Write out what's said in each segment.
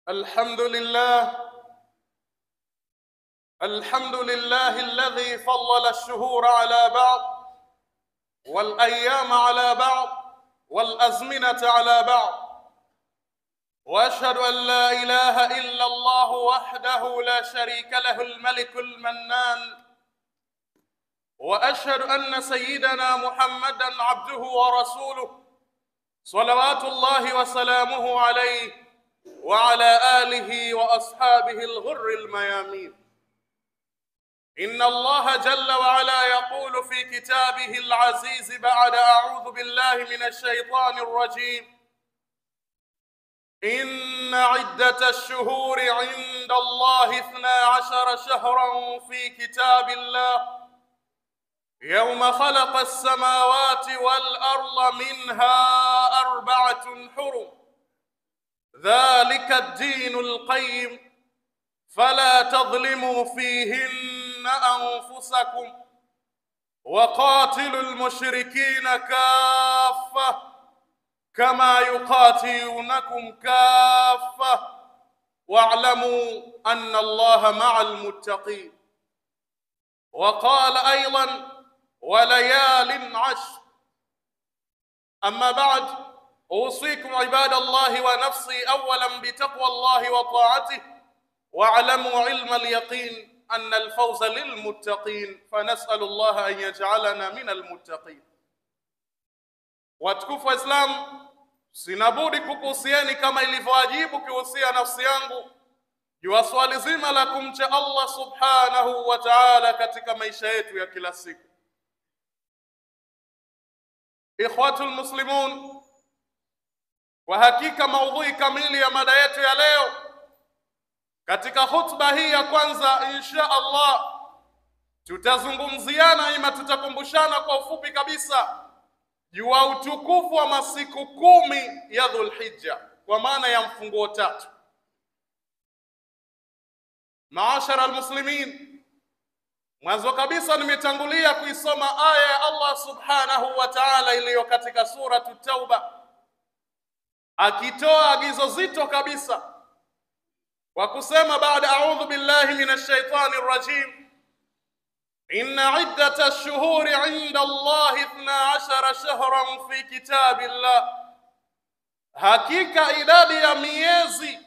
الحمد لله الذي فضل الشهور على بعض والأيام على بعض والأزمنة على بعض، وأشهد أن لا إله إلا الله وحده لا شريك له الملك المنان، وأشهد أن سيدنا محمدًا عبده ورسوله صلوات الله وسلامه عليه وعلى آله وأصحابه الغر الميامين. إن الله جل وعلا يقول في كتابه العزيز بعد أعوذ بالله من الشيطان الرجيم: إن عدة الشهور عند الله 12 شهرا في كتاب الله يوم خلق السماوات والأرض منها 4 حرم ذلك الدين القيم فلا تظلموا فيهن أنفسكم وقاتلوا المشركين كافة كما يقاتلونكم كافة واعلموا أن الله مع المتقين. وقال أيضا: وليال عشر. أما بعد، أوصيكم عباد الله ونفسي أولا بتقوى الله وطاعته، واعلموا علم اليقين أن الفوز للمتقين، فنسأل الله أن يجعلنا من المتقين. Watukufu wa Islam, sinabudi kukuhusieni kama ilivyowajibu kuhusia nafsi yangu juu swali zima la kumcha Allah subhanahu wa ta'ala katika maisha yetu ya kila siku. Ikhwatul muslimun, kwa hakika maudhui kamili ya mada yetu ya leo katika khutba hii ya kwanza insha Allah tutazungumziana ima tutakumbushana kwa ufupi kabisa juu ya utukufu wa masiku 10 ya Dhulhijja, kwa maana ya mfunguo 3. Maashara almuslimin, mwanzo kabisa nimetangulia kuisoma aya ya Allah subhanahu wa ta'ala iliyo katika sura At-Tauba, akitoa agizo zito kabisa kwa kusema baada a'udhu billahi minash shaitani rrajim: inna iddata ash-shuhuri 'inda Allahi 12 shahran fi kitabillah, hakika idadi ya miezi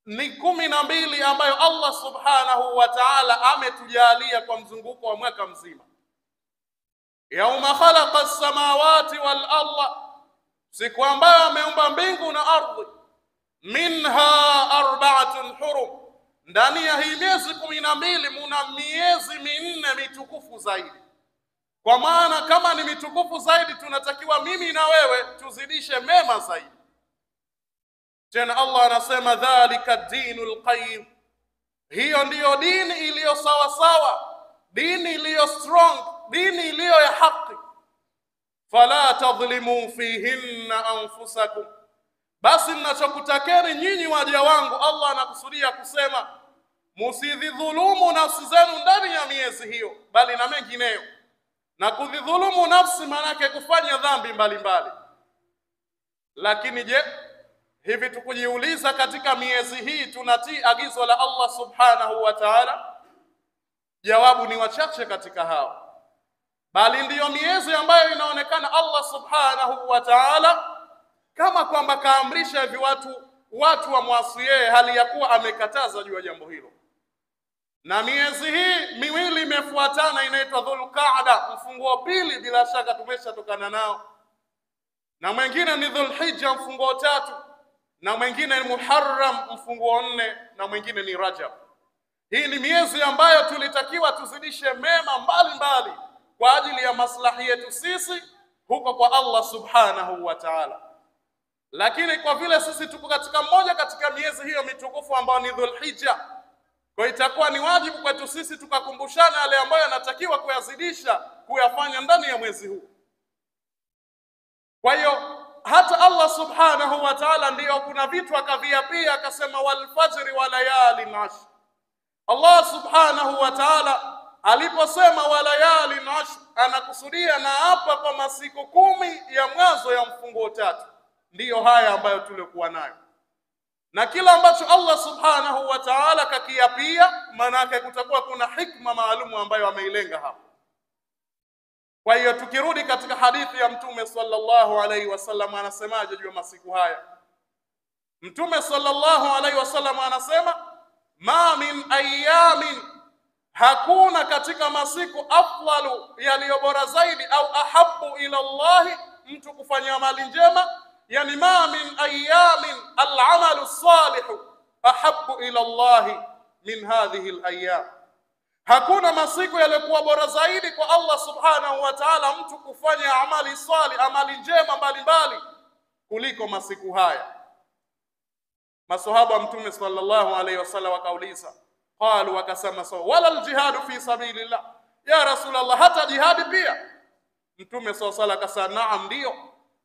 ni 12 ambayo Allah subhanahu wa ta'ala ametujalia kwa mzunguko wa mwaka mzima. Yauma khalaqa as-samawati wal arda, siku ambayo ameumba mbingu na ardhi. Minha 4 hurum, ndani ya hii miezi 12 muna miezi 4 mitukufu zaidi. Kwa maana kama ni mitukufu zaidi, tunatakiwa mimi na wewe tuzidishe mema zaidi. Tena Allah anasema dhalika dinul qayyim, hiyo ndiyo dini iliyo sawa sawa, dini iliyo strong, dini iliyo ya haki. Fala tadhlimu fihinna anfusakum, basi ninachokutakeni nyinyi waja wangu, Allah anakusudia kusema musidhulumu nafsi zenu ndani ya miezi hiyo, bali na mengineyo. Na kudhulumu nafsi manake kufanya dhambi mbalimbali. Lakini je, hivi tukujiuliza katika miezi hii tunatii agizo la Allah subhanahu wa ta'ala? Jawabu ni wachache katika hao, bali ndiyo miezi ambayo inaonekana Allah subhanahu wa ta'ala kama kwamba kaamrisha hivi watu wamwasi yeye, hali ya kuwa amekataza juu ya jambo hilo. Na miezi hii miwili imefuatana inaitwa Dhulqaada, mfunguo 2, bila shaka tumeshatokana nao, na mwingine ni Dhulhijja, mfunguo 3, na mwingine ni Muharram, mfunguo 4, na mwingine ni Rajab. Hii ni miezi ambayo tulitakiwa tuzidishe mema mbalimbali kwa ajili ya maslahi yetu sisi huko kwa Allah subhanahu wa ta'ala. Lakini kwa vile sisi tuko katika mmoja katika miezi hiyo mitukufu ambayo ni Dhulhijja, kwa itakuwa ni wajibu kwetu sisi tukakumbushana yale ambayo yanatakiwa kuyazidisha kuyafanya ndani ya mwezi huu. Kwa hiyo hata Allah subhanahu wa ta'ala ndiyo kuna vitu akaviapia, akasema wal fajri wa layalin ashr. Allah subhanahu wa ta'ala aliposema wa layalin ashr, anakusudia na hapa kwa masiku 10 ya mwanzo ya mfunguo 3. Ndiyo haya ambayo tulikuwa nayo. na kila ambacho Allah subhanahu wa ta'ala kakiapia, maana yake kutakuwa kuna hikma maalumu ambayo ameilenga hapo. Kwa hiyo tukirudi katika hadithi ya Mtume sallallahu alaihi wasallam, anasemaje juu ya masiku haya? Mtume sallallahu alaihi wasallam anasema, ma min ayamin, hakuna katika masiku afdalu, yaliyo bora zaidi, au ahabbu ila Allah, mtu kufanya amali njema. Yani ma min ayamin al-amalu salihu ahabbu ila Allah min hadhihi al-ayyam, hakuna masiku yaliyokuwa bora zaidi kwa Allah subhanahu wa ta'ala mtu kufanya amali salih, amali njema mbalimbali, kuliko masiku haya. Masahaba Mtume sallallahu alaihi wasallam wakauliza, qalu, wakasema, wala al-jihadu fi sabilillah, ya Rasulullah, hata jihadi pia? Mtume sallallahu alaihi wasallam akasema, naam, ndio,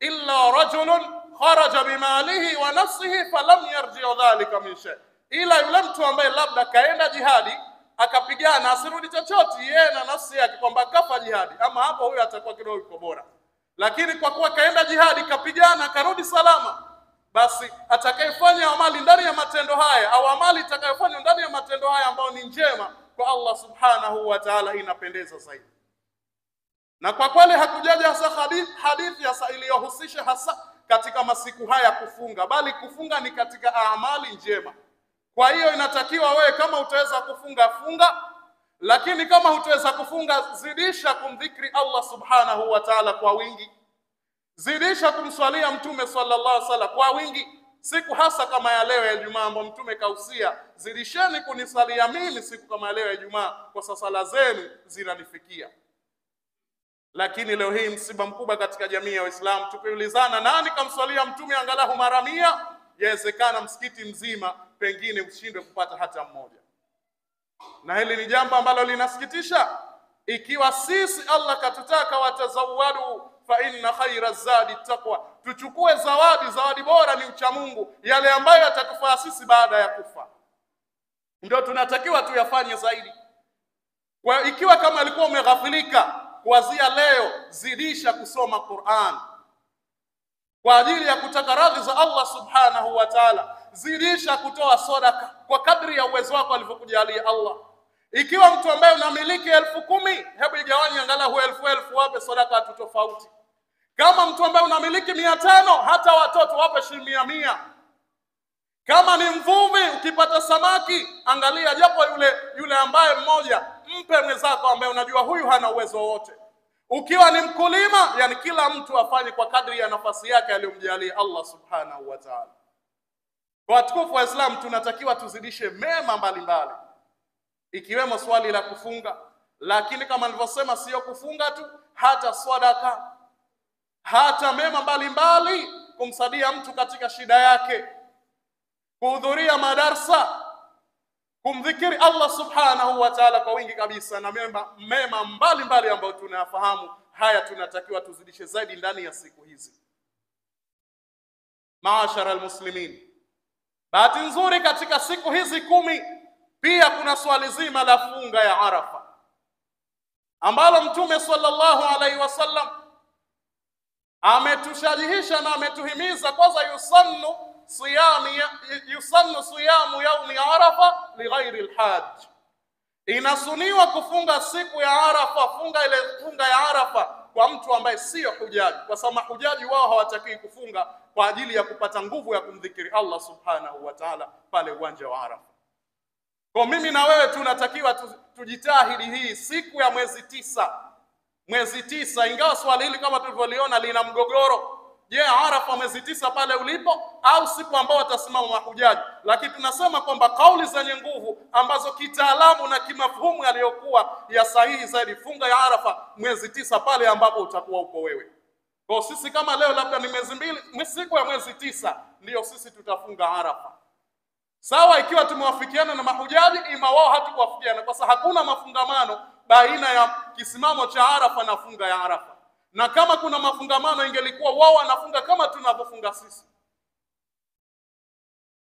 illa rajulun kharaja bimalihi wa nafsihi falam yarji' dhalika min shay, ila yule mtu ambaye labda kaenda jihadi akapigana, asirudi chochote yeye na nafsi yake, kwamba kafa jihadi, ama hapo huyo atakuwa kidogo yuko bora. Lakini kwa kuwa kaenda jihadi, kapigana, akarudi salama, basi atakayefanya amali ndani ya matendo haya, au amali itakayofanywa ndani ya matendo haya ambayo ni njema kwa Allah subhanahu wa ta'ala, inapendeza zaidi. Na kwa kweli hakujaja hasa hadithi hasa iliyohusisha hasa katika masiku haya kufunga, bali kufunga ni katika amali njema. Kwa hiyo inatakiwa wewe, kama utaweza kufunga funga, lakini kama hutaweza kufunga, zidisha kumdhikri Allah subhanahu wa ta'ala kwa wingi, zidisha kumswalia Mtume sallallahu alaihi wasallam kwa wingi. Siku hasa kama ya leo ya Ijumaa, ambapo Mtume kausia, zidisheni kunisalia mimi siku kama ya leo ya Ijumaa, kwa sala zenu zinanifikia. Lakini leo hii msiba mkubwa katika jamii ya Waislamu, tukiulizana nani kamswalia Mtume angalau mara 100, yawezekana msikiti mzima pengine ushindwe kupata hata mmoja. Na hili ni jambo ambalo linasikitisha. Ikiwa sisi Allah katutaka watazawadu fa inna khayra zadi taqwa, tuchukue zawadi bora ni ucha Mungu, yale ambayo yatatufaa sisi baada ya kufa, ndio tunatakiwa tuyafanye zaidi. Kwa ikiwa kama alikuwa umeghafilika, kuanzia leo zidisha kusoma Qur'an kwa ajili ya kutaka radhi za Allah subhanahu wa ta'ala. Zidisha kutoa sadaka kwa kadri ya uwezo wako alivyokujalia Allah. Ikiwa mtu ambaye unamiliki 10,000, hebu igawanye angalau 1000 wape sadaka tofauti. Kama mtu ambaye unamiliki 500, hata watoto wape shilingi 100. Kama ni mvuvi, ukipata samaki, angalia japo yule ambaye mmoja, mpe mwenzako ambaye unajua huyu hana uwezo wote. Ukiwa ni mkulima, yani kila mtu afanye kwa kadri ya nafasi yake aliyomjalia Allah subhanahu wa ta'ala. Kwa watukufu wa Islam, tunatakiwa tuzidishe mema mbalimbali, ikiwemo swali la kufunga, lakini kama nilivyosema, sio kufunga tu, hata sadaka, hata mema mbalimbali, kumsaidia mtu katika shida yake, kuhudhuria madarsa, kumdhikiri Allah subhanahu wa ta'ala kwa wingi kabisa, na mema mbalimbali ambayo tunayafahamu. Haya tunatakiwa tuzidishe zaidi ndani ya siku hizi. Maashara almuslimin, bahati nzuri katika siku hizi 10 pia kuna swali zima la funga ya Arafa, ambalo Mtume sallallahu alaihi wasallam ametushajihisha na ametuhimiza. Kwanza, yusannu siyamu yaumi Arafa lighairi alhajj, inasuniwa kufunga siku ya Arafa, funga ya Arafa kwa mtu ambaye sio hujaji, kwa sababu hujaji wao hawataki kufunga kwa ajili ya kupata nguvu ya kumdhikiri Allah subhanahu wa ta'ala pale uwanja wa Arafa. Kwa mimi na wewe tunatakiwa tujitahidi hii siku ya mwezi 9, ingawa swali hili kama tulivyoliona lina mgogoro. Je, Arafa mwezi 9 pale ulipo, au siku ambao watasimama mahujaji? Lakini tunasema kwamba kauli zenye nguvu ambazo kitaalamu na kimafhumu yaliyokuwa ya sahihi zaidi, funga ya Arafa mwezi 9 pale ambapo utakuwa uko wewe. Kwa sisi kama leo labda ni mwezi 2, siku ya mwezi 9 ndio sisi tutafunga Arafa. Sawa, ikiwa tumewafikiana na mahujaji, ima wao hatukuwafikiana, kwa sababu hakuna mafungamano baina ya kisimamo cha Arafa na funga ya Arafa. Na kama kuna mafungamano, ingelikuwa wao wanafunga kama tunavyofunga sisi.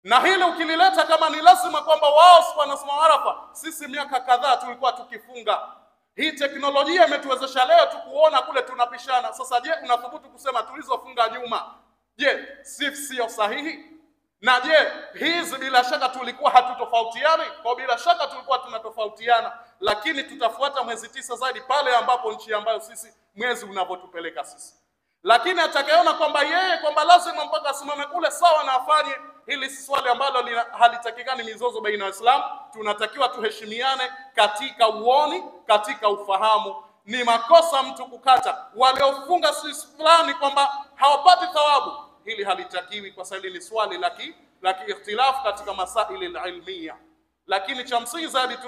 Na hili ukilileta kama ni lazima kwamba wao wanasema Arafa, sisi miaka kadhaa tulikuwa tukifunga. Hii teknolojia imetuwezesha leo tukuona kule tunapishana. Sasa je, unathubutu kusema tulizofunga Juma, je, sio sahihi? Na je, hizi bila shaka tulikuwa hatutofautiani? Kwa bila shaka tulikuwa tunatofautiana, lakini tutafuata mwezi 9 zaidi pale ambapo nchi ambayo sisi mwezi unavyotupeleka sisi. Lakini atakayeona kwamba yeye kwamba lazima mpaka asimame kule, sawa na afanye. Hili si swali ambalo halitakikani mizozo baina ya Waislamu. Tunatakiwa tuheshimiane katika uoni, katika ufahamu. Ni makosa mtu kukata waliofunga sisi fulani kwamba hawapati thawabu. Hili halitakiwi, kwa sababu ni swali la ikhtilaf katika masaili ilmiya. Lakini cha msingi zaidi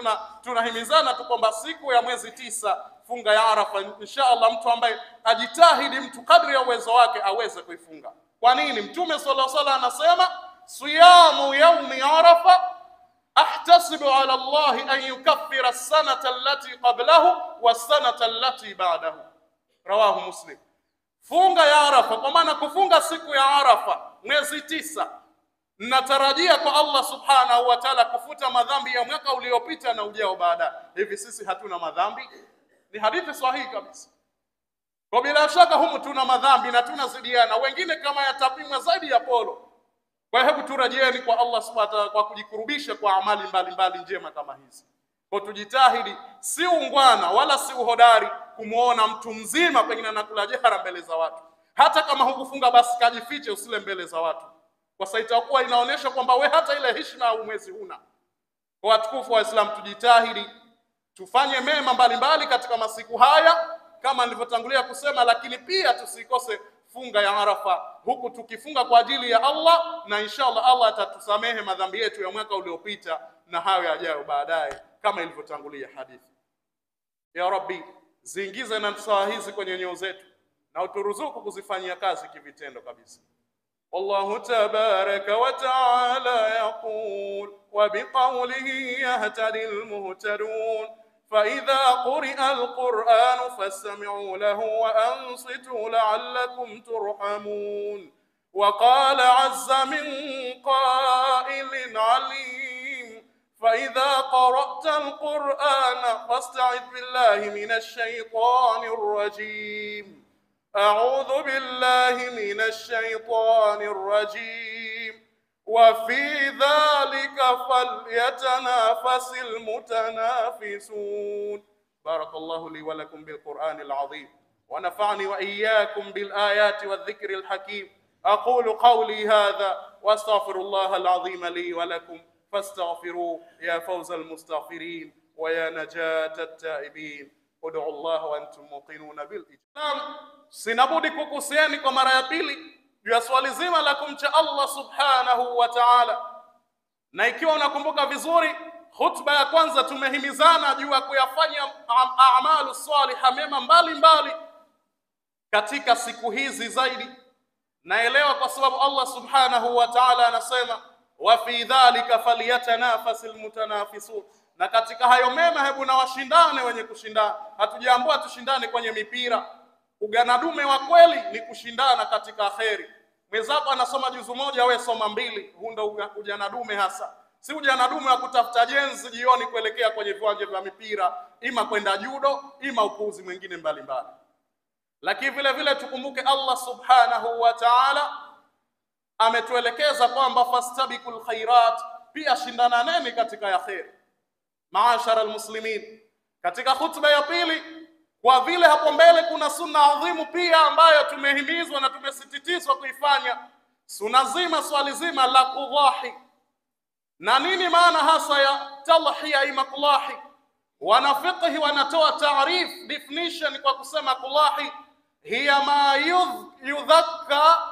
tunahimizana tu kwamba siku ya mwezi 9 funga ya Arafa, inshallah mtu ambaye ajitahidi mtu kadri ya uwezo wake aweze kuifunga. Kwa nini? Mtume sallallahu alaihi wasallam anasema siyamu yaumi Arafa ahtasibu ala Allah an yukaffira as-sanata allati qablahu was-sanata allati ba'dahu. Rawahu Muslim. Funga ya Arafa, kwa maana kufunga siku ya Arafa mwezi 9, natarajia kwa Allah subhanahu wa ta'ala kufuta madhambi ya mwaka uliopita na ujao baada. Hivi sisi hatuna madhambi? Ni hadithi sahihi kabisa. Kwa bila shaka humu tuna madhambi na tunazidiana, wengine kama yatapimwa zaidi ya polo. Kwa hebu turejeeni kwa Allah subhanahu wa ta'ala kwa kujikurubisha kwa amali mbalimbali njema kama hizi. Kwa tujitahidi, si ungwana wala si uhodari kumuona mtu mzima pengine anakula jehara mbele za watu. Hata kama hukufunga basi kajifiche, usile mbele za watu, kwa sababu itakuwa inaonyesha kwamba we hata ile heshima au mwezi huna. Kwa watukufu wa Islam, tujitahidi tufanye mema mbalimbali katika masiku haya kama nilivyotangulia kusema, lakini pia tusikose funga ya Arafa, huku tukifunga kwa ajili ya Allah, na inshallah Allah atatusamehe madhambi yetu ya mwaka uliopita na hayo yajayo baadaye kama ilivyotangulia hadithi. Ya Rabbi, ziingize na saa hizi kwenye nyoyo zetu na uturuzuku kuzifanyia kazi kivitendo kabisa. Wallahu tabaraka wa ta'ala yaqul wa biqawlihi yahtadil muhtadun فإذا قرئ القرآن فاستمعوا له وأنصتوا لعلكم ترحمون. وقال عز من قائل عليم فإذا قرأت القرآن فاستعذ بالله من الشيطان الرجيم. أعوذ بالله من الشيطان الرجيم. وفي ذلك فليتنافس المتنافسون. بارك الله لي ولكم بالقرآن العظيم ونفعني وإياكم بالآيات والذكر الحكيم. أقول قولي هذا واستغفر الله العظيم لي ولكم فاستغفروه يا فوز المستغفرين ويا نجاة التائبين. ادعوا الله وأنتم موقنون بالإجابة. Sinabudi kukusieni kwa mara ya pili juu ya swali zima la kumcha Allah subhanahu wa ta'ala. Na ikiwa unakumbuka vizuri, khutba ya kwanza tumehimizana juu ya kuyafanya a'malu salihah, mema mbalimbali katika siku hizi zaidi. Naelewa kwa sababu Allah subhanahu wa ta'ala anasema wa fi dhalika falyatanafasil mutanafisun. Na katika hayo mema hebu na washindane wenye kushindana. Hatujaambiwa tushindane kwenye mipira. Uganadume wa kweli ni kushindana katika kheri. Mwenzako anasoma juzu moja, wewe soma 2. Huu ndio ujanadume hasa. Si ujanadume wa kutafuta jenzi jioni kuelekea kwenye viwanja vya mipira, ima kwenda judo, ima upuuzi mwingine mbalimbali. Lakini vile vile tukumbuke Allah subhanahu wa ta'ala ametuelekeza kwamba fastabiqul khairat, pia shindana neni katika ya kheri. Maashara almuslimin, katika khutba ya pili, kwa vile hapo mbele kuna sunna adhimu pia ambayo tumehimizwa na tumesisitizwa kuifanya, sunna zima, swali zima la kudhahi. Na nini maana hasa ya talhiya ima kulahi? Wanafiqhi wanatoa taarif, definition kwa kusema kulahi hiya ma yudhakka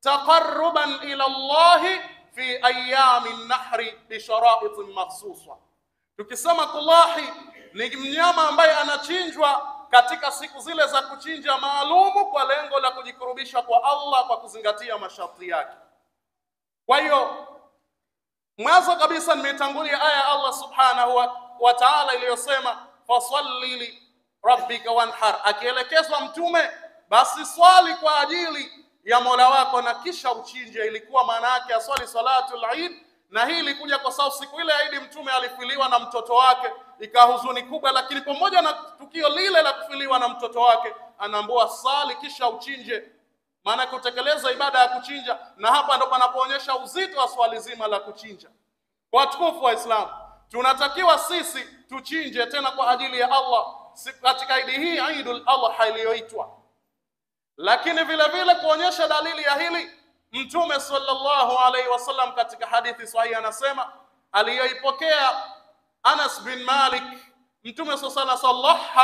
taqarruban ila Allah fi ayami an-nahri bi shara'it makhsusa. Tukisema kulahi ni mnyama ambaye anachinjwa katika siku zile za kuchinja maalumu kwa lengo la kujikurubisha kwa Allah kwa kuzingatia masharti yake. Kwa hiyo mwanzo kabisa nimetangulia aya Allah subhanahu wa ta'ala iliyosema fasalli li rabbika wanhar, akielekezwa mtume basi swali kwa ajili ya Mola wako na kisha uchinje. Ilikuwa maana yake aswali salatul Eid, na hii ilikuja kwa sababu siku ile Eid mtume alifiliwa na mtoto wake, ikahuzuni kubwa, lakini pamoja na tukio lile la kufiliwa na mtoto wake anaambiwa sali kisha uchinje. maana kutekeleza ibada ya kuchinja, na hapa ndo panapoonyesha uzito wa swali zima la kuchinja. Kwa watukufu wa Islam, tunatakiwa sisi tuchinje tena kwa ajili ya Allah katika idi hii Eidul Adha iliyoitwa. Lakini vile vile kuonyesha dalili ya hili, Mtume sallallahu alaihi wasallam katika hadithi sahihi anasema, aliyoipokea Anas bin Malik, Mtume sallallahu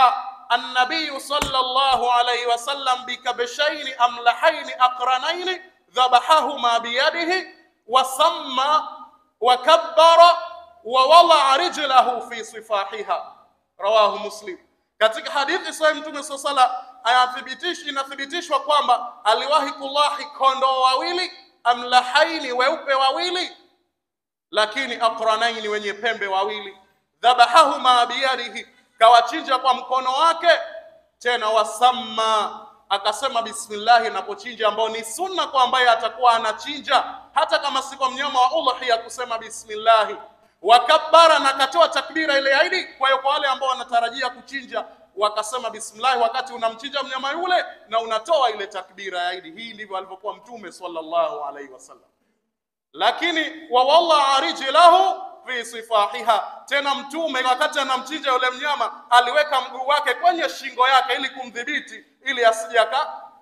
an-nabiy sallallahu alaihi wasallam bikabshayn amlahayn aqranayn dhabahahuma biyadihi wa samma wa kabbara wa wala rijlahu fi sifahiha, rawahu Muslim. Katika hadithi sahihi Mtume sallallahu inathibitishwa kwamba aliwahi kulahi kondoo wawili, amlahaini weupe wawili, lakini aqranaini wenye pembe wawili, dhabahahuma biyadihi, kawachinja kwa mkono wake, tena wasamma, akasema bismillah inapochinja, ambao ni sunna kwa ambaye atakuwa anachinja hata kama si kwa mnyama wa udhiya kusema bismillah, wakabbara, na katoa takbira ile ya Idi. Kwa hiyo kwa wale ambao wanatarajia kuchinja wakasema bismillah wakati unamchinja mnyama yule na unatoa ile takbira ya Idi. Hii ndivyo alivyokuwa Mtume sallallahu alaihi wasallam. Lakini wa walla rijlahu fi sifahiha, tena Mtume wakati anamchinja yule mnyama aliweka mguu wake kwenye shingo yake ili kumdhibiti, ili asije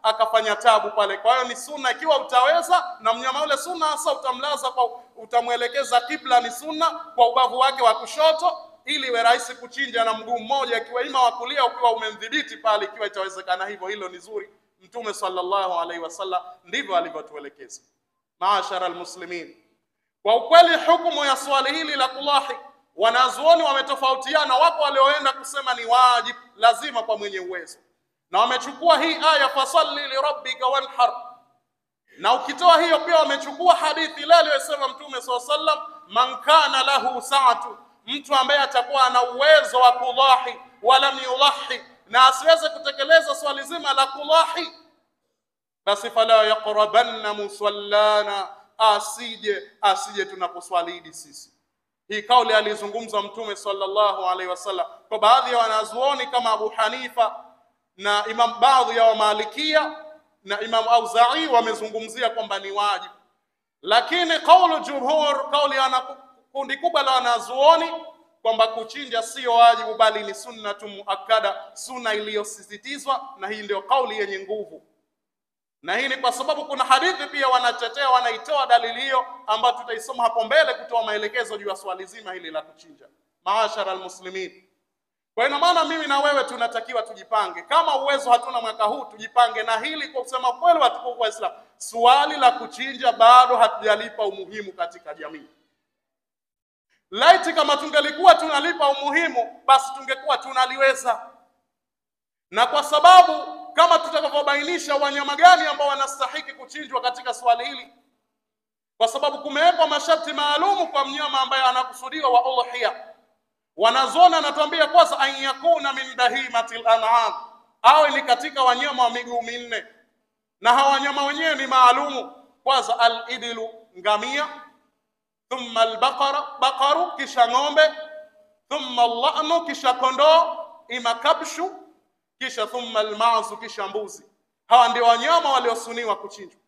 akafanya tabu pale. Kwa hiyo ni sunna ikiwa utaweza, na mnyama yule sunna hasa utamlaza kwa, utamuelekeza kibla, ni sunna kwa ubavu wake wa kushoto, ili iwe rahisi kuchinja na mguu mmoja, ikiwa ima wa kulia ukiwa umemdhibiti pale, ikiwa itawezekana hivyo, hilo ni zuri. Mtume sallallahu alaihi wasallam ndivyo alivyotuelekeza. Maashara almuslimin, kwa ukweli hukumu ya swali hili la kulahi wanazuoni wametofautiana. Wapo walioenda kusema ni wajib, lazima kwa mwenye uwezo, na wamechukua hii aya fasalli li rabbika wanhar, na ukitoa hiyo pia wamechukua hadithi ile aliyosema Mtume sallallahu alaihi wasallam, man kana lahu sa'atu, mtu ambaye atakuwa na uwezo wa kulahi wala yulahi, na asiweze kutekeleza swali zima la kulahi, basi fala yaqrabanna musallana, asije tunaposwali Idi sisi. Hii kauli alizungumza Mtume sallallahu alaihi wasallam. Kwa baadhi ya wanazuoni kama Abu Hanifa na Imam, baadhi ya Malikia na Imam Auza'i wamezungumzia kwamba ni wajibu, lakini kaulu jumhur, kauli ya kundi kubwa la wanazuoni, kwamba kuchinja sio wajibu bali ni sunnatu muakkada, sunna iliyosisitizwa, na hii ndio kauli yenye nguvu. Na hii ni kwa sababu kuna hadithi pia wanatetea, wanaitoa dalili hiyo ambayo tutaisoma hapo mbele kutoa maelekezo juu ya swali zima hili la kuchinja. Maashara almuslimin, kwa ina maana mimi na wewe tunatakiwa tujipange. Kama uwezo hatuna mwaka huu, tujipange na hili. Kwa kusema kweli, watukufu wa Islam, swali la kuchinja bado hatujalipa umuhimu katika jamii. Laiti kama tungelikuwa tunalipa umuhimu, basi tungekuwa tunaliweza. Na kwa sababu kama tutakavyobainisha wanyama gani ambao wanastahili kuchinjwa katika swali hili, kwa sababu kumewekwa masharti maalumu kwa mnyama ambaye anakusudiwa wa udhiya. Wanazona anatuambia kwanza, an yakuna min bahimatil an'am, awe ni katika wanyama wa miguu minne, na hawa wanyama wenyewe ni maalumu. Kwanza al-idlu, ngamia, thumma al-baqara, baqaru, kisha ng'ombe, thumma al-la'nu, kisha kondoo, ima kabshu, kisha thumma al-ma'zu, kisha mbuzi. Hawa ndio wanyama waliosuniwa kuchinjwa.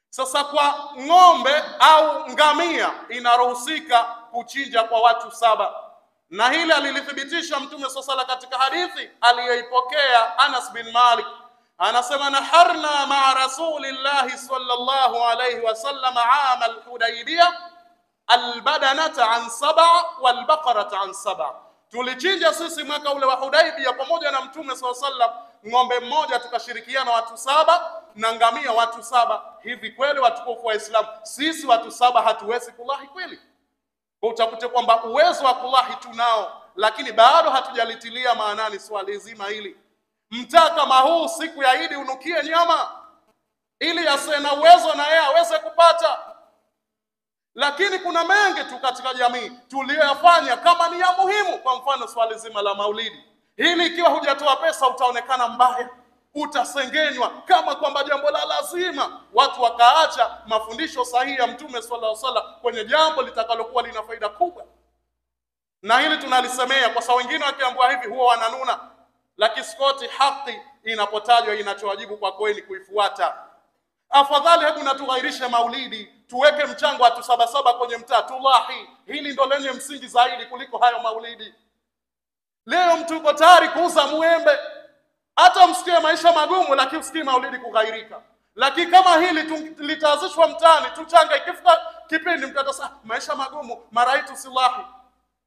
Sasa kwa ng'ombe au ngamia inaruhusika kuchinja kwa watu 7, na hili alilithibitisha Mtume sallallahu katika hadithi aliyoipokea Anas bin Malik. Anasema, naharna ma'a rasulillahi sallallahu alayhi wasallam aam al-Hudaybiyah al-badanata an 7 wal-baqarata an 7. Tulichinja sisi mwaka ule wa Hudaybiyah pamoja na Mtume sallallahu ng'ombe mmoja, tukashirikiana watu 7 na ngamia watu 7. Hivi kweli watukufu wa Islam, sisi watu 7 hatuwezi kulahi kweli? Utakuta kwamba uwezo wa kulahi tunao, lakini bado hatujalitilia maanani swali zima hili. Mtaa kama huu siku ya Idi unukie nyama, ili asiye na uwezo na yeye aweze kupata. Lakini kuna mengi tu katika jamii tuliyoyafanya kama ni ya muhimu. Kwa mfano swali zima la Maulidi hili, ikiwa hujatoa pesa utaonekana mbaya, utasengenywa kama kwamba jambo la lazima. Watu wakaacha mafundisho sahihi ya Mtume sallallahu alaihi wasallam kwenye jambo litakalokuwa lina faida kubwa. Na hili tunalisemea kwa sababu wengine wakiambiwa hivi huwa wananuna, lakini sikoti haki inapotajwa inachowajibu kwa kweli kuifuata. Afadhali hebu na tughairishe maulidi, tuweke mchango watu 77 kwenye mtaa tulahi. Hili ndo lenye msingi zaidi kuliko hayo maulidi. Leo mtu yuko tayari kuuza muembe, hata msikie maisha magumu, lakini usikie maulidi kughairika. Lakini kama hili litaanzishwa mtaani, tuchanga, ikifika kipindi mtatasa maisha magumu, maraitu silahi.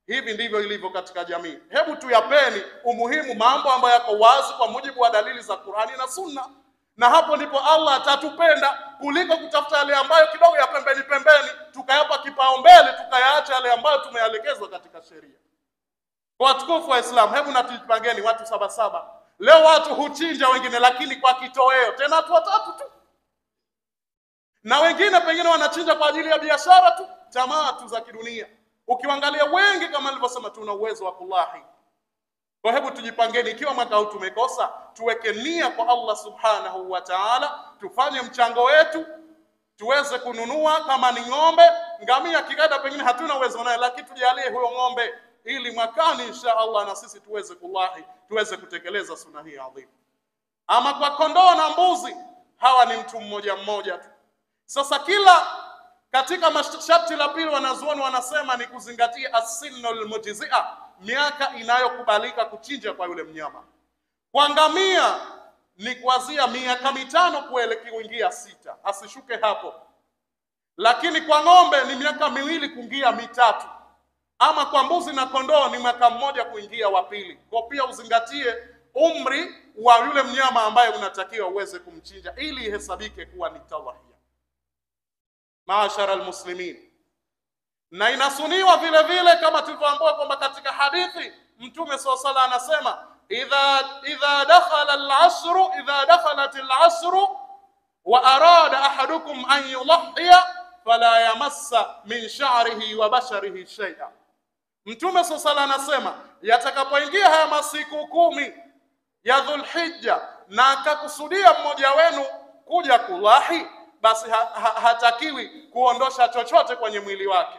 Hivi ndivyo ilivyo katika jamii. Hebu tuyapeni umuhimu mambo ambayo yako wazi kwa mujibu wa dalili za Qur'ani na Sunna. Na hapo ndipo Allah atatupenda kuliko kutafuta yale ambayo kidogo ya pembeni pembeni, tukayapa kipaumbele, tukayaacha yale ambayo tumeelekezwa katika sheria. Kwa watukufu wa Islam, hebu natupangeni watu 77. Leo watu huchinja wengine lakini kwa kitoweo, tena watu watatu tu. Na wengine pengine wanachinja kwa ajili ya biashara tu, tamaa tu za kidunia. Ukiangalia wengi kama nilivyosema tuna uwezo wa kulahi. Kwa hebu tujipangeni, ikiwa mwaka huu tumekosa, tuweke nia kwa Allah Subhanahu wa Ta'ala, tufanye mchango wetu, tuweze kununua kama ni ng'ombe, ngamia, kigada pengine hatuna uwezo naye, lakini tujalie huyo ng'ombe ili mwakani insha Allah na sisi tuweze kulahi, tuweze kutekeleza sunna hii adhimu. Ama kwa kondoo na mbuzi, hawa ni mtu mmoja mmoja tu. Sasa kila katika masharti la pili wanazuoni wanasema ni kuzingatia as-sinnul mujzi'a, miaka inayokubalika kuchinja kwa yule mnyama. Kwa ngamia ni kuanzia miaka 5 kuingia 6, asishuke hapo. Lakini kwa ng'ombe ni miaka 2 kuingia 3. Ama kwa mbuzi na kondoo ni mwaka 1 kuingia wa 2. Kwa pia uzingatie umri wa yule mnyama ambaye unatakiwa uweze kumchinja ili ihesabike kuwa ni tadhhiya. Maashara almuslimin, na inasuniwa vile vile kama tulivyoambiwa kwamba katika hadithi Mtume SAW anasema idha dakhalat al-ashru wa arada ahadukum an yudhiya fala yamassa min sha'rihi wa basharihi shay'a. Mtume SAW anasema yatakapoingia haya masiku 10 ya Dhulhijja na akakusudia mmoja wenu kuja kulahi, basi hatakiwi kuondosha chochote kwenye mwili wake.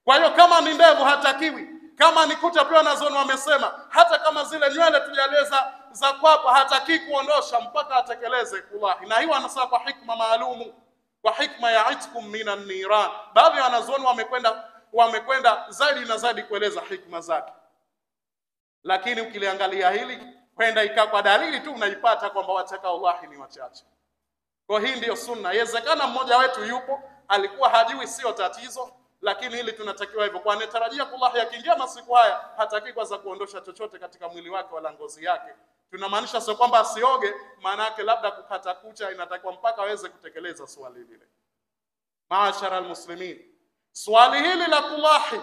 Kwa hiyo kama ni ndevu hatakiwi, kama ni kucha pia nazoni wamesema hata kama zile nywele tujaleza za kwapa hataki kuondosha mpaka atekeleze kulahi. Na hiyo anasema kwa hikma maalumu, kwa hikma ya itkum minan niran. Baadhi ya wanazuoni wamekwenda zaidi na zaidi kueleza hikma zake. Lakini ukiliangalia hili kwenda ikaa kwa dalili tu unaipata kwamba watakaollahi ni wachache. Kwa hii ndiyo sunna. Yawezekana mmoja wetu yupo alikuwa hajui, sio tatizo, lakini hili tunatakiwa hivyo. Kwa anatarajia kulahi akiingia masiku haya hataki kwanza kuondosha chochote katika mwili wake wala ngozi yake. Tunamaanisha sio kwamba asioge, maana yake labda kukata kucha inatakiwa mpaka aweze kutekeleza swali lile. Maashara almuslimin, swali hili la kulahi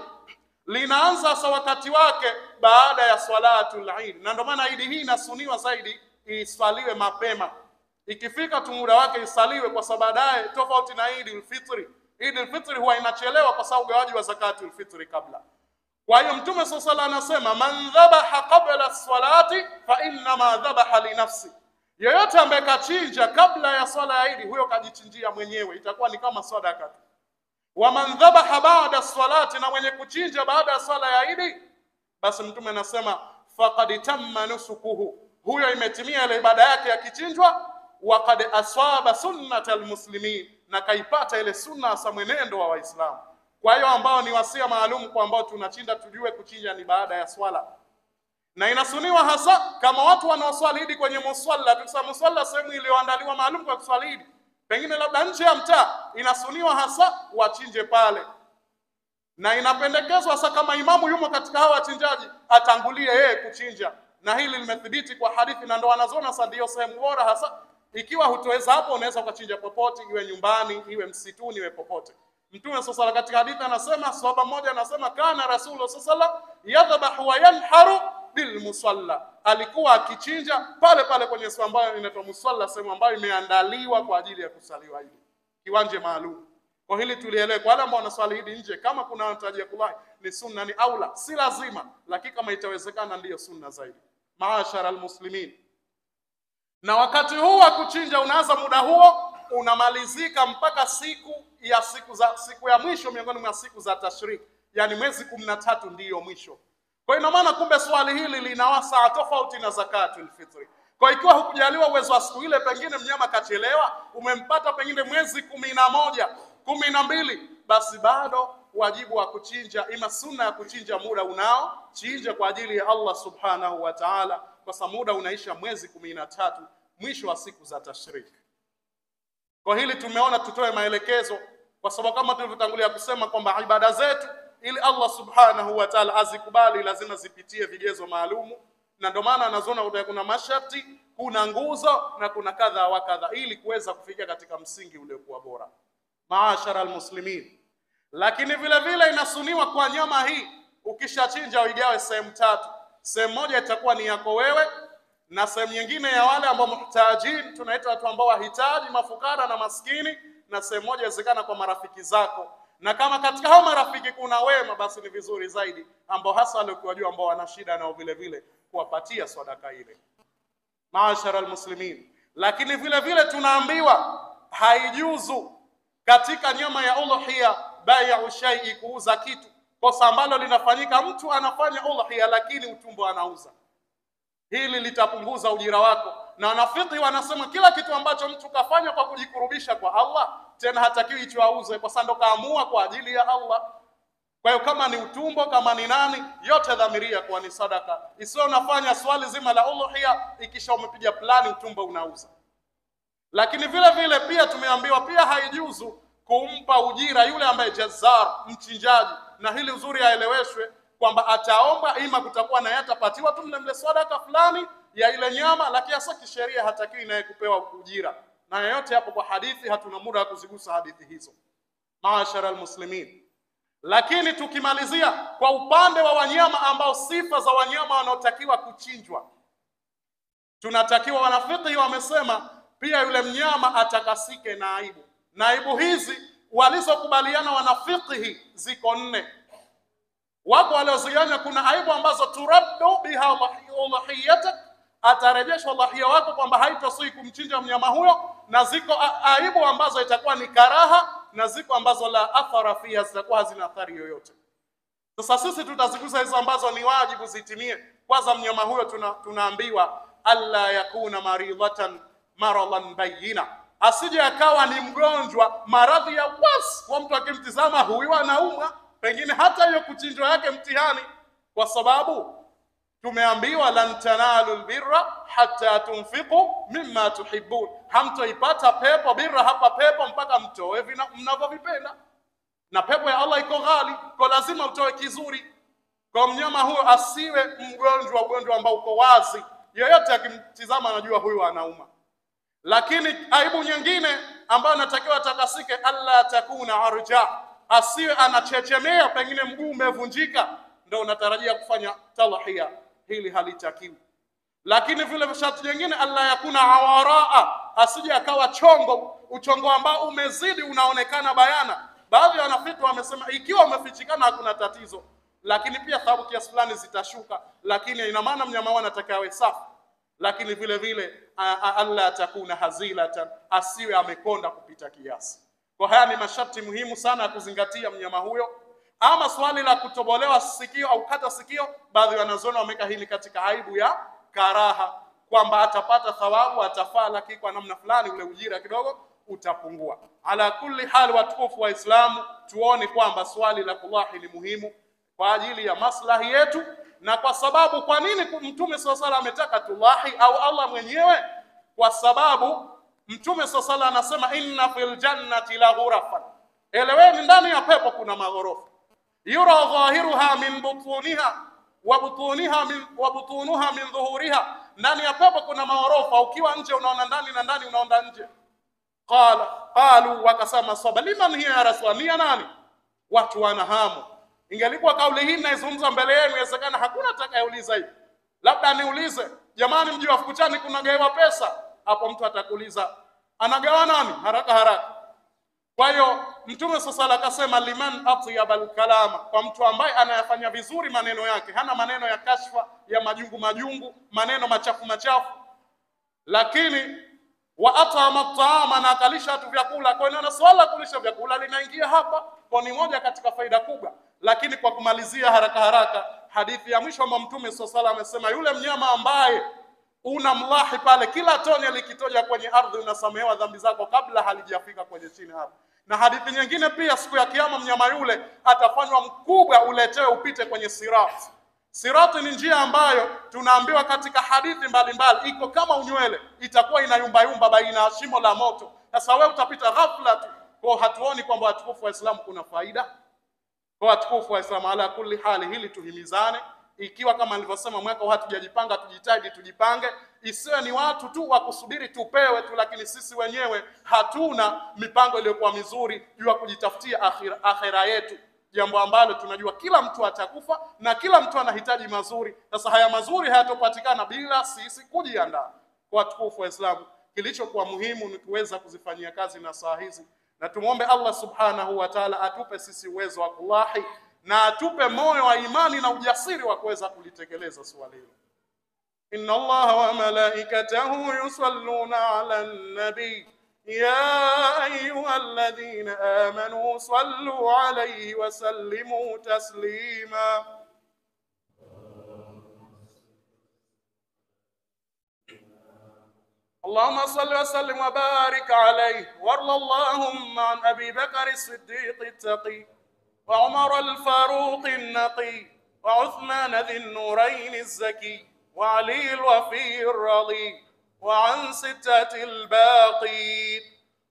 linaanza sa wakati wake baada ya swalatul Eid. Na ndio maana Eid hii inasuniwa zaidi iswaliwe mapema. Ikifika muda wake isaliwe, kwa sababu baadaye tofauti na Eid al-Fitr. Eid al-Fitr huwa inachelewa kwa sababu gawaji wa zakatul fitri kabla. Kwa hiyo Mtume SAW anasema man dhabaha qabla as-salati fa inna ma dhabaha li nafsi. Yeyote ambaye kachinja kabla ya swala ya Eid, huyo kajichinjia mwenyewe, itakuwa ni kama sadaka tu. Wa man dhabaha ba'da as-salati, na mwenye kuchinja baada ya swala ya Eid, basi Mtume anasema faqad tamma nusukuhu, huyo imetimia ile ibada yake ya kichinjwa. Wa qad aswaba sunnatal muslimin, na kaipata ile sunna za mwenendo wa Waislamu. Kwa hiyo ambao ni wasia maalum kwa ambao tunachinja, tujue kuchinja ni baada ya swala. Na inasuniwa hasa kama watu wanaoswali Eid kwenye musalla, tukisema musalla sehemu iliyoandaliwa maalum kwa kuswali Eid, pengine labda nje ya mtaa, inasuniwa hasa wachinje pale. Na inapendekezwa hasa kama imamu yumo katika hawa wachinjaji, atangulie yeye kuchinja. Na hili limethibiti kwa hadithi, na ndo wanazoona sasa ndio sehemu bora hasa. Ikiwa hutoweza hapo, unaweza ukachinja popote, iwe nyumbani, iwe msituni, iwe popote. Mtume SAW katika hadithi anasema, sahaba mmoja anasema kana Rasulullah SAW yadhbahu wa yanharu bil musalla, alikuwa akichinja pale pale kwenye sehemu ambayo inaitwa musalla, sehemu ambayo imeandaliwa kwa ajili ya kusaliwa Eid, kiwanja maalum. Kwa hili tulielewe, kwa wale ambao wanaswali Eid nje, kama kuna wanatarajia kulahi ni sunna, ni aula, si lazima, lakini kama itawezekana ndiyo sunna zaidi. Maashara almuslimin, na wakati huu wa kuchinja unaanza muda huo unamalizika mpaka siku ya mwisho miongoni mwa siku za tashrik, yani mwezi 13 ndiyo mwisho. Kwa hiyo maana kumbe swali hili lina wasaa tofauti na zakatul fitri. Kwa ikiwa hukujaliwa uwezo wa siku ile, pengine mnyama kachelewa, umempata pengine mwezi 11, 12, basi bado wajibu wa kuchinja, ima sunna ya kuchinja muda unao, chinja kwa ajili ya Allah subhanahu wa ta'ala, kwa sababu muda unaisha mwezi 13, mwisho wa siku za tashriki. Kwa hili tumeona tutoe maelekezo, kwa sababu kama tulivyotangulia kusema kwamba ibada zetu ili Allah subhanahu wa ta'ala azikubali lazima zipitie vigezo maalumu, na ndio maana anazoona kuna masharti, kuna nguzo na kuna kadha wa kadha, ili kuweza kufikia katika msingi uliokuwa bora. Maashara almuslimin, lakini vile vile inasuniwa kwa nyama hii ukishachinja uigawe sehemu 3. Sehemu moja itakuwa ni yako wewe, na sehemu nyingine ya wale ambao muhtajin, tunaita watu ambao wahitaji, mafukara na maskini, na sehemu moja inawezekana kwa marafiki zako. Na kama katika hao marafiki kuna wema, basi ni vizuri zaidi ambao hasa wale ukiwajua ambao wana shida nao vile vile kuwapatia sadaka ile. Maashara almuslimin, lakini vile vile tunaambiwa haijuzu katika nyama ya udhiya bai'u shay'i, kuuza kitu. Kosa ambalo linafanyika, mtu anafanya udhiya lakini utumbo anauza, hili litapunguza ujira wako. Na wanafiqhi wanasema kila kitu ambacho mtu kafanya kwa kujikurubisha kwa Allah, tena hatakiwi hicho auze, kwa sababu kaamua kwa ajili ya Allah. Kwa hiyo kama ni utumbo, kama ni nani, yote dhamiria kwa ni sadaka. Isio unafanya swali zima la udhiya ikisha umepiga plani utumbo unauza. Lakini vile vile pia tumeambiwa pia haijuzu kumpa ujira yule ambaye jazar, mchinjaji, na hili uzuri aeleweshwe kwamba ataomba, ima kutakuwa na yatapatiwa tu mle sadaka fulani ya ile nyama, lakini hasa kisheria hatakiwi naye kupewa ujira. Na yote hapo kwa hadithi, hatuna muda wa kuzigusa hadithi hizo. Maashara almuslimin, lakini tukimalizia kwa upande wa wanyama ambao sifa za wanyama wanaotakiwa kuchinjwa, tunatakiwa, wanafiqhi wamesema pia yule mnyama atakasike na aibu. Na aibu hizi walizokubaliana wanafiqhi ziko 4. Wapo walioziganya, kuna aibu ambazo turaddu biha udhiyatak, atarejeshwa udhiya wako kwamba haitosii kumchinja mnyama huyo, na ziko aibu ambazo itakuwa ni karaha, na ziko ambazo la athara fiha, zitakuwa hazina athari yoyote. Sasa sisi tutazigusa hizo ambazo ni wajibu zitimie. Kwanza, mnyama huyo tunaambiwa alla yakuna maridatan maradan bayina, asije akawa ni mgonjwa maradhi ya was, kwa mtu akimtizama huyu anaumwa, pengine hata hiyo kuchinjwa yake mtihani, kwa sababu tumeambiwa lan tanalu albirra hatta tunfiqu mimma tuhibbun, hamtoipata pepo birra hapa pepo mpaka mtoe mnavyovipenda, na pepo ya Allah iko ghali, kwa lazima utoe kizuri. Kwa mnyama huyo asiwe mgonjwa, ugonjwa ambao uko wazi, yeyote akimtizama anajua huyu anauma. Lakini aibu nyingine ambayo natakiwa atakasike, alla takuna arja, asiwe anachechemea, pengine mguu umevunjika ndio unatarajia kufanya tadhiya, hili halitakiwi. Lakini vile sharti nyingine, alla yakuna awaraa, asije akawa chongo, uchongo ambao umezidi unaonekana bayana. Baadhi ya wanafiqh wamesema ikiwa umefichikana hakuna tatizo, lakini pia thawabu kiasi fulani zitashuka, lakini ina maana mnyama anatakiwa awe safi. Lakini vile vile alla takuna hazilatan, asiwe amekonda kupita kiasi. Kwa haya ni masharti muhimu sana ya kuzingatia mnyama huyo. Ama swali la kutobolewa sikio au kata sikio, baadhi ya wanazuoni wameka hili katika aibu ya karaha, kwamba atapata thawabu, atafaa, lakini kwa namna fulani ule ujira kidogo utapungua. Ala kulli hal, watukufu wa Islamu, tuone kwamba swali la kulahi ni muhimu kwa ajili ya maslahi yetu. Na kwa sababu, kwa nini Mtume SAW ametaka tulahi au Allah mwenyewe? Kwa sababu Mtume SAW anasema inna fil jannati la ghurafan, eleweni ndani ya pepo kuna maghorofa, yura dhahiruha min butuniha wa butunuha min dhuhuriha, ndani ya pepo kuna maghorofa, ukiwa nje unaona ndani na ndani unaona nje. Qalu, wakasema saba, liman hiya ya Rasulullah, ni nani? Watu wanahamu. Ingelikuwa kauli hii naizungumza mbele yenu, inawezekana hakuna atakayeuliza hivi. Labda niulize, jamani, mji wa Fukuchani kuna gawa pesa? Hapo mtu atakuuliza anagawa nani? Haraka haraka. Kwa hiyo Mtume sasa akasema liman atyabal kalama, kwa mtu ambaye anayafanya vizuri maneno yake, hana maneno ya kashfa, ya majungu, maneno machafu. Lakini wa atama taama, na akalisha tu vyakula. Kwa hiyo na swala kulisha vyakula linaingia hapa, kwa ni moja katika faida kubwa. Lakini kwa kumalizia haraka hadithi ya mwisho ambayo Mtume SAW amesema, yule mnyama ambaye unamlahi pale, kila tone likitoja kwenye ardhi unasamehewa dhambi zako kabla halijafika kwenye chini hapo. Na hadithi nyingine pia, siku ya kiyama mnyama yule atafanywa mkubwa, uletewe upite kwenye sirati. Sirati ni njia ambayo tunaambiwa katika hadithi mbalimbali iko kama unywele, itakuwa inayumbayumba baina ya shimo la moto. Sasa wewe utapita ghafla tu. Kwa hatuoni kwamba watukufu wa Islam kuna faida? Kwa watukufu wa Islam, ala kulli hali, hili tuhimizane. Ikiwa kama nilivyosema mwaka huu hatujajipanga, tujitahidi tujipange. Isiwe ni watu tu wa kusubiri tupewe tu, lakini sisi wenyewe hatuna mipango iliyokuwa mizuri juu ya kujitafutia akhira yetu, jambo ambalo tunajua kila mtu atakufa na kila mtu anahitaji mazuri. Sasa haya mazuri hayatopatikana bila sisi kujiandaa. Kwa watukufu wa Islam, kilichokuwa muhimu ni kuweza kuzifanyia kazi na saa hizi, na tumuombe Allah subhanahu wa ta'ala atupe sisi uwezo wa kulahi na atupe moyo wa imani na ujasiri wa kuweza kulitekeleza swala hilo. Inna Allaha wa malaikatahu yusalluna 'alan nabi ya ayyuhalladhina amanu sallu 'alayhi wa sallimu taslima. اللهم صل وسلم وبارك عليه. وارض اللهم عن أبي بكر الصديق التقي وعمر الفاروق النقي وعثمان ذي النورين الزكي وعلي الوفي الرضي وعن ستة الباقين.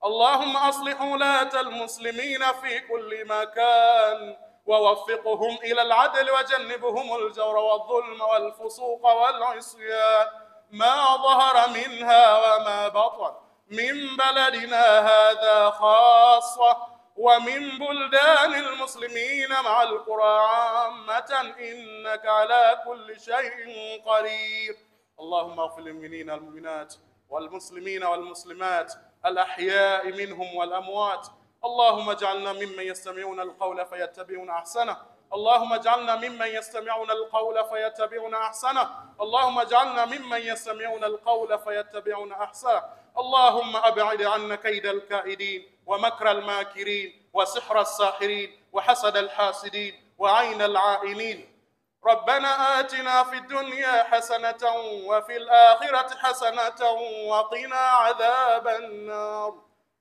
اللهم أصلح ولاة المسلمين في كل مكان ووفقهم إلى العدل وجنبهم الجور والظلم والفسوق والعصيان ما ظهر منها وما بطن، من بلدنا هذا خاصة ومن بلدان المسلمين مع القرى عامة، إنك على كل شيء قدير. اللهم اغفر للمؤمنين والمؤمنات والمسلمين والمسلمات الأحياء منهم والأموات. اللهم اجعلنا ممن يستمعون القول فيتبعون أحسنه. اللهم اجعلنا ممن يستمعون القول فيتبعون أحسنه. اللهم اجعلنا ممن يستمعون القول فيتبعون أحسنه. اللهم أبعد عنا كيد الكائدين ومكر الماكرين وسحر الساحرين وحسد الحاسدين وعين العائنين. ربنا آتنا في الدنيا حسنة وفي الآخرة حسنة وقنا عذاب النار.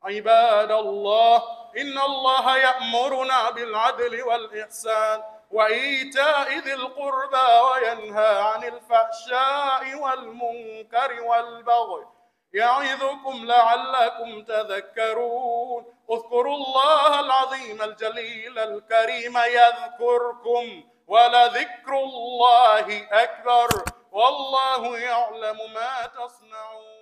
عباد الله، إن الله يأمرنا بالعدل والإحسان وإيتاء ذي القربى وينهى عن الفحشاء والمنكر والبغي يعظكم لعلكم تذكرون. اذكروا الله العظيم الجليل الكريم يذكركم ولذكر الله أكبر والله يعلم ما تصنعون.